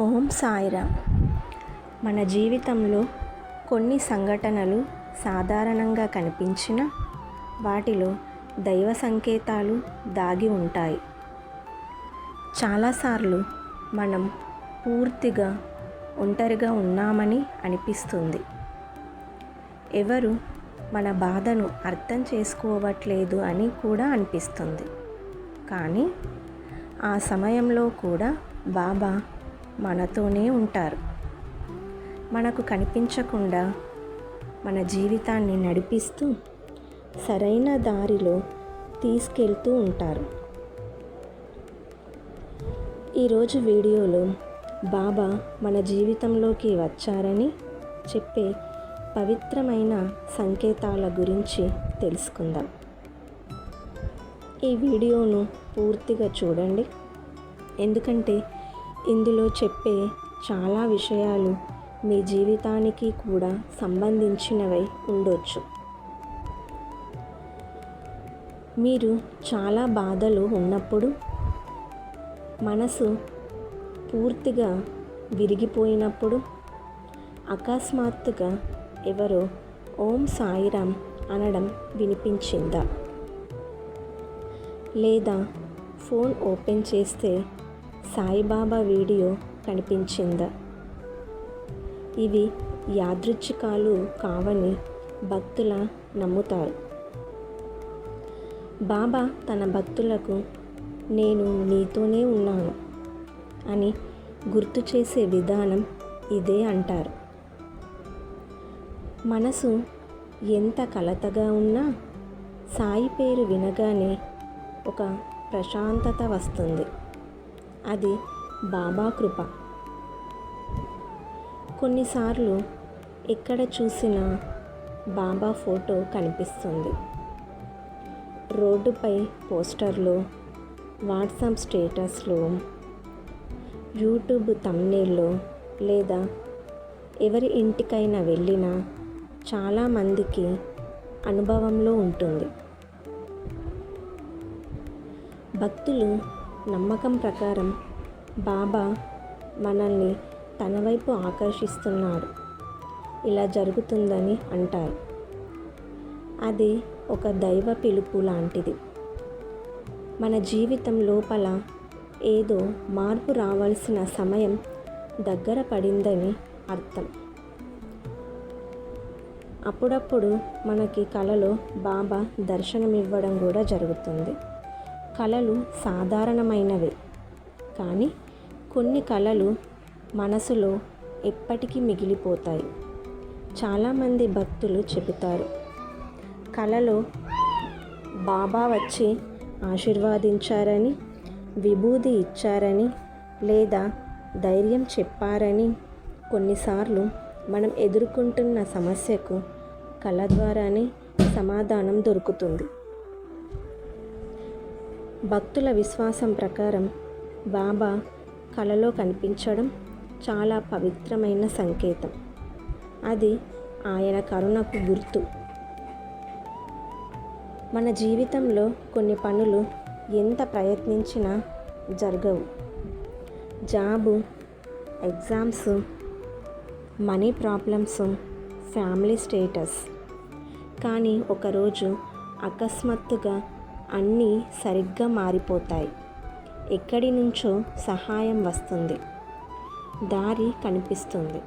ఓం సాయిరామ్. మన జీవితంలో కొన్ని సంఘటనలు సాధారణంగా కనిపించిన వాటిలో దైవ సంకేతాలు దాగి ఉంటాయి. చాలాసార్లు మనం పూర్తిగా ఒంటరిగా ఉన్నామని అనిపిస్తుంది. ఎవరు మన బాధను అర్థం చేసుకోవట్లేదు అని కూడా అనిపిస్తుంది. కానీ ఆ సమయంలో కూడా బాబా మనతోనే ఉంటారు. మనకు కనిపించకుండా మన జీవితాన్ని నడిపిస్తూ సరైన దారిలో తీసుకెళ్తూ ఉంటారు. ఈరోజు వీడియోలో బాబా మన జీవితంలోకి వచ్చారని చెప్పే పవిత్రమైన సంకేతాల గురించి తెలుసుకుందాం. ఈ వీడియోను పూర్తిగా చూడండి, ఎందుకంటే ఇందులో చెప్పే చాలా విషయాలు మీ జీవితానికి కూడా సంబంధించినవై ఉండొచ్చు. మీరు చాలా బాధలో ఉన్నప్పుడు, మనసు పూర్తిగా విరిగిపోయినప్పుడు అకస్మాత్తుగా ఎవరో ఓం సాయిరామ్ అనడం వినిపించిందా? లేదా ఫోన్ ఓపెన్ చేస్తే సాయిబాబా వీడియో కనిపించిందా? ఇవి యాదృచ్ఛికాలు కావని భక్తుల నమ్ముతారు. బాబా తన భక్తులకు నేను నీతోనే ఉన్నాను అని గుర్తు చేసే విధానం ఇదే అంటారు. మనసు ఎంత కలతగా ఉన్నా సాయి పేరు వినగానే ఒక ప్రశాంతత వస్తుంది. అది బాబా కృప. కొన్నిసార్లు ఎక్కడ చూసినా బాబా ఫోటో కనిపిస్తుంది. రోడ్డుపై పోస్టర్లో, వాట్సాప్ స్టేటస్లో, యూట్యూబ్ థంబ్నెయిల్లో, లేదా ఎవరి ఇంటికైనా వెళ్ళినా చాలామందికి అనుభవంలో ఉంటుంది. భక్తులు నమ్మకం ప్రకారం బాబా మనల్ని తన వైపు ఆకర్షిస్తున్నాడు, ఇలా జరుగుతుందని అంటారు. అది ఒక దైవ పిలుపు లాంటిది. మన జీవితం లోపల ఏదో మార్పు రావాల్సిన సమయం దగ్గర పడిందని అర్థం. అప్పుడప్పుడు మనకి కలలో బాబా దర్శనమివ్వడం కూడా జరుగుతుంది. కలలు సాధారణమైనవే, కానీ కొన్ని కలలు మనసులో ఎప్పటికీ మిగిలిపోతాయి. చాలామంది భక్తులు చెబుతారు, కలలో బాబా వచ్చి ఆశీర్వదించారని, విభూది ఇచ్చారని, లేదా ధైర్యం చెప్పారని. కొన్నిసార్లు మనం ఎదుర్కొంటున్న సమస్యకు కల ద్వారానే సమాధానం దొరుకుతుంది. భక్తుల విశ్వాసం ప్రకారం బాబా కలలో కనిపించడం చాలా పవిత్రమైన సంకేతం. అది ఆయన కరుణకు గుర్తు. మన జీవితంలో కొన్ని పనులు ఎంత ప్రయత్నించినా జరగవు. Job, exams, money problems, family status. కానీ ఒకరోజు అకస్మాత్తుగా అన్నీ సరిగ్గా మారిపోతాయి. ఎక్కడి నుంచో సహాయం వస్తుంది, దారి కనిపిస్తుంది.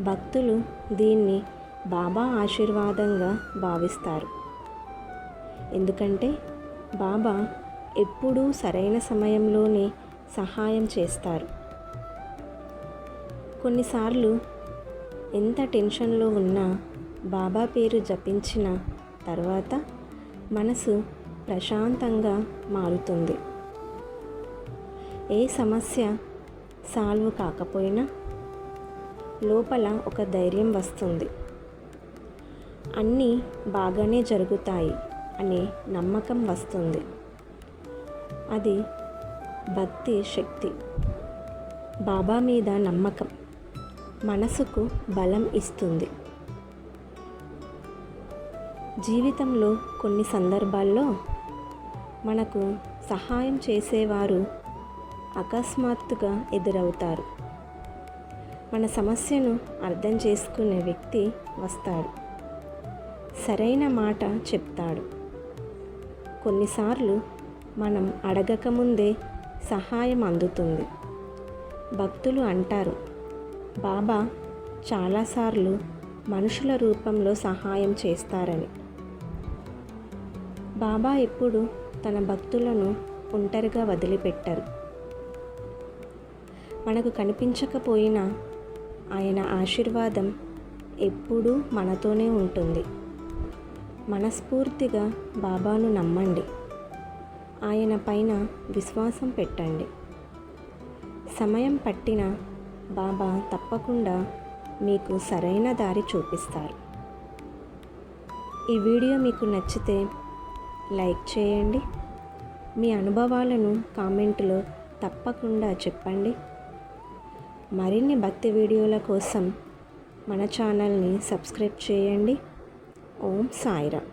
భక్తులు దీన్ని బాబా ఆశీర్వాదంగా భావిస్తారు. ఎందుకంటే బాబా ఎప్పుడూ సరైన సమయంలోనే సహాయం చేస్తారు. కొన్నిసార్లు ఎంత టెన్షన్లో ఉన్నా బాబా పేరు జపించిన తర్వాత మనసు ప్రశాంతంగా మారుతుంది. ఏ సమస్య సాల్వ్ కాకపోయినా లోపల ఒక ధైర్యం వస్తుంది. అన్నీ బాగానే జరుగుతాయి అనే నమ్మకం వస్తుంది. అది భక్తి శక్తి. బాబా మీద నమ్మకం మనసుకు బలం ఇస్తుంది. జీవితంలో కొన్ని సందర్భాల్లో మనకు సహాయం చేసేవారు అకస్మాత్తుగా ఎదురవుతారు. మన సమస్యను అర్థం చేసుకునే వ్యక్తి వస్తాడు. సరైన మాట చెప్తాడు. కొన్నిసార్లు మనం అడగకముందే సహాయం అందుతుంది. భక్తులు అంటారు, బాబా చాలాసార్లు మనుషుల రూపంలో సహాయం చేస్తారని. బాబా ఎప్పుడు తన భక్తులను ఒంటరిగా వదిలిపెట్టరు. మనకు కనిపించకపోయినా ఆయన ఆశీర్వాదం ఎప్పుడూ మనతోనే ఉంటుంది. మనస్ఫూర్తిగా బాబాను నమ్మండి. ఆయన పైన విశ్వాసం పెట్టండి. సమయం పట్టిన బాబా తప్పకుండా మీకు సరైన దారి చూపిస్తారు. ఈ వీడియో మీకు నచ్చితే లైక్ చేయండి. మీ అనుభవాలను కామెంట్లో తప్పకుండా చెప్పండి. మరిన్ని భక్తి వీడియోల కోసం మన ఛానల్ని సబ్స్క్రైబ్ చేయండి. ఓం సాయిరామ్.